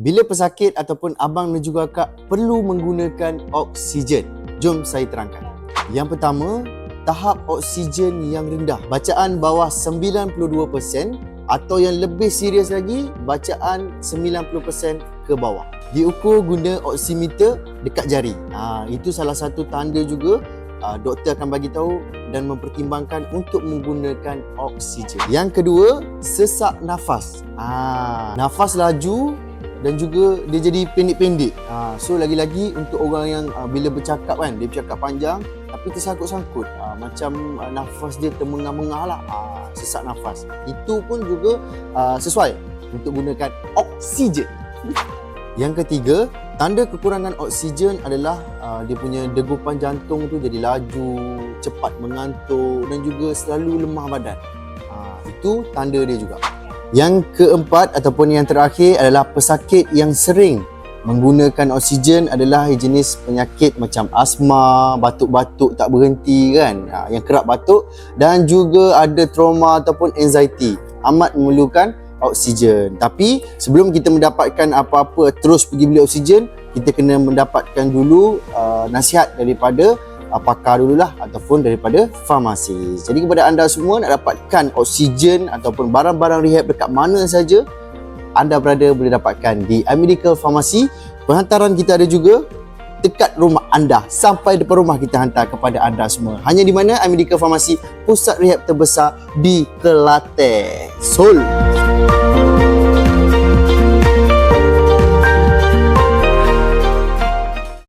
Bila pesakit ataupun abang dan juga akak perlu menggunakan oksigen, jom saya terangkan. Yang pertama, tahap oksigen yang rendah. Bacaan bawah 92% atau yang lebih serius lagi, bacaan 90% ke bawah. Diukur guna oximeter dekat jari. Itu salah satu tanda juga doktor akan bagi tahu dan mempertimbangkan untuk menggunakan oksigen. Yang kedua, sesak nafas. Nafas laju dan juga dia jadi pendek-pendek. So lagi-lagi untuk orang yang bila bercakap kan, dia bercakap panjang tapi tersangkut-sangkut. Macam nafas dia termengah-mengah lah. Sesak nafas. Itu pun juga sesuai untuk gunakan oksigen. Yang ketiga, tanda kekurangan oksigen adalah dia punya degupan jantung tu jadi laju, cepat mengantuk dan juga selalu lemah badan. Itu tanda dia juga. Yang keempat ataupun yang terakhir adalah pesakit yang sering menggunakan oksigen adalah jenis penyakit macam asma, batuk-batuk tak berhenti kan, yang kerap batuk, dan juga ada trauma ataupun anxiety. Amat memerlukan oksigen. Tapi sebelum kita mendapatkan apa-apa terus pergi beli oksigen, kita kena mendapatkan dulu nasihat daripada pakar dululah ataupun daripada farmasi. Jadi kepada anda semua nak dapatkan oksigen ataupun barang-barang rehab dekat mana saja anda berada, boleh dapatkan di iMedical Pharmacy. Penghantaran kita ada juga dekat rumah anda, sampai depan rumah kita hantar kepada anda semua. Hanya di mana? iMedical Pharmacy, pusat rehab terbesar di Kelantan. Sol.